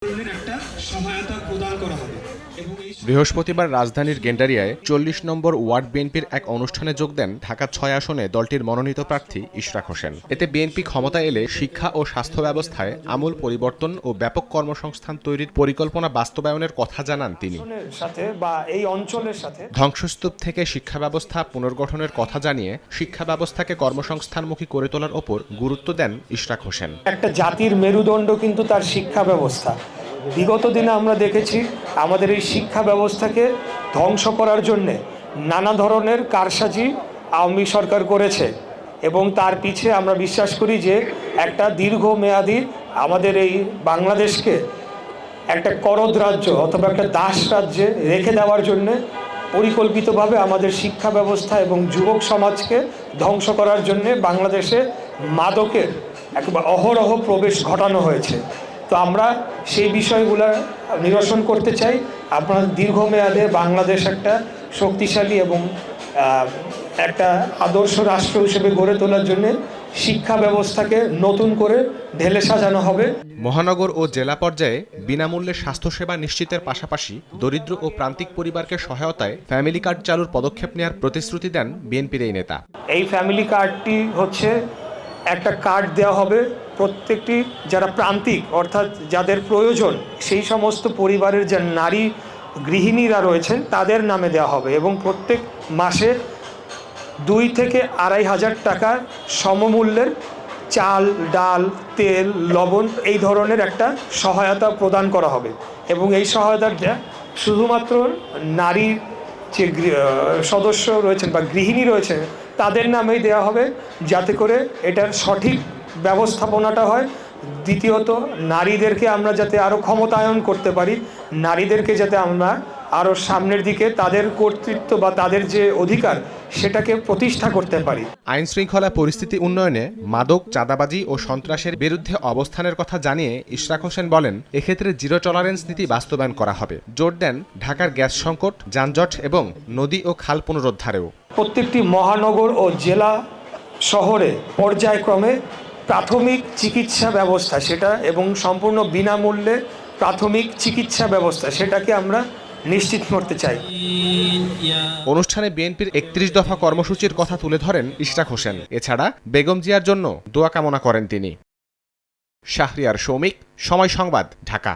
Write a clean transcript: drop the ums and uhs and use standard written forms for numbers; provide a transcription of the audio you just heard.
একটা সহায়তা প্রদান করা হবে। বৃহস্পতিবার রাজধানীর গেন্ডারিয়ায় ৪০ নম্বর ওয়ার্ড বিএনপির এক অনুষ্ঠানে যোগ দেন ঢাকা ৬ আসনে দলটির মনোনীত প্রার্থী ইশরাক হোসেন। এতে বিএনপি ক্ষমতা এলে শিক্ষা ও স্বাস্থ্য ব্যবস্থায় আমূল পরিবর্তন ও ব্যাপক কর্মসংস্থান তৈরির পরিকল্পনা বাস্তবায়নের কথা জানান তিনি। ধ্বংসস্তূপ থেকে শিক্ষা ব্যবস্থা পুনর্গঠনের কথা জানিয়ে শিক্ষা ব্যবস্থাকে কর্মসংস্থানমুখী করে তোলার ওপর গুরুত্ব দেন ইশরাক হোসেন। একটা জাতির মেরুদণ্ড কিন্তু তার শিক্ষা ব্যবস্থা। বিগত দিনে আমরা দেখেছি আমাদের এই শিক্ষা ব্যবস্থাকে ধ্বংস করার জন্যে নানা ধরনের কারসাজি আওয়ামী সরকার করেছে এবং তার পিছে আমরা বিশ্বাস করি যে একটা দীর্ঘমেয়াদী আমাদের এই বাংলাদেশকে একটা করদ রাজ্য অথবা একটা দাস রাজ্যে রেখে দেওয়ার জন্যে পরিকল্পিতভাবে আমাদের শিক্ষা ব্যবস্থা এবং যুবক সমাজকে ধ্বংস করার জন্যে বাংলাদেশে মাদকের একবার অহরহ প্রবেশ ঘটানো হয়েছে। তো আমরা সেই বিষয়গুলো নিরসন করতে চাই। আপনার দীর্ঘমেয়াদে বাংলাদেশ একটা শক্তিশালী এবং একটা আদর্শ রাষ্ট্র হিসেবে গড়ে তোলার জন্য শিক্ষা ব্যবস্থাকে নতুন করে ঢেলে সাজানো হবে। মহানগর ও জেলা পর্যায়ে বিনামূল্যে স্বাস্থ্যসেবা নিশ্চিতের পাশাপাশি দরিদ্র ও প্রান্তিক পরিবারকে সহায়তায় ফ্যামিলি কার্ড চালুর পদক্ষেপ নেওয়ার প্রতিশ্রুতি দেন বিএনপির এই নেতা। এই ফ্যামিলি কার্ডটি হচ্ছে একটা কার্ড দেওয়া হবে প্রত্যেকটি যারা প্রান্তিক অর্থাৎ যাদের প্রয়োজন সেই সমস্ত পরিবারের যে নারী গৃহিণীরা রয়েছেন তাদের নামে দেওয়া হবে এবং প্রত্যেক মাসে 2 থেকে 2,500 টাকা সমমূল্যের চাল, ডাল, তেল, লবণ এই ধরনের একটা সহায়তা প্রদান করা হবে এবং এই সহায়তাটা শুধুমাত্র নারী যে সদস্য রয়েছেন বা গৃহিণী রয়েছেন তাদের নামেই দেওয়া হবে যাতে করে এটার সঠিক ব্যবস্থাপনাটা হয়। দ্বিতীয়ত নারীদেরকে আমরা যাতে আরও ক্ষমতায়ন করতে পারি, নারীদেরকে যাতে আমরা আরও সামনের দিকে তাদের কর্তৃত্ব বা তাদের যে অধিকার সেটাকে প্রতিষ্ঠা করতে পারি। আইন শৃঙ্খলা পরিস্থিতি উন্নয়নে মাদক, চাঁদাবাজি ও সন্ত্রাসের বিরুদ্ধে অবস্থানের কথা জানিয়ে ইশরাক হোসেন বলেন, এক্ষেত্রে জিরো টলারেন্স নীতি বাস্তবায়ন করা হবে। জোর দেন ঢাকার গ্যাস সংকট, যানজট এবং নদী ও খাল পুনরুদ্ধারেও। প্রত্যেকটি মহানগর ও জেলা শহরে পর্যায়ক্রমে প্রাথমিক চিকিৎসা ব্যবস্থা সেটা এবং সম্পূর্ণ বিনামূল্যে প্রাথমিক চিকিৎসা ব্যবস্থা সেটাকে আমরা নিশ্চিত করতে চাই। অনুষ্ঠানে বিএনপির 31 দফা কর্মসূচির কথা তুলে ধরেন ইশরাক হোসেন। এছাড়া বেগম জিয়ার জন্য দোয়া কামনা করেন তিনি। শাহরিয়ার সৌমিক, সময় সংবাদ, ঢাকা।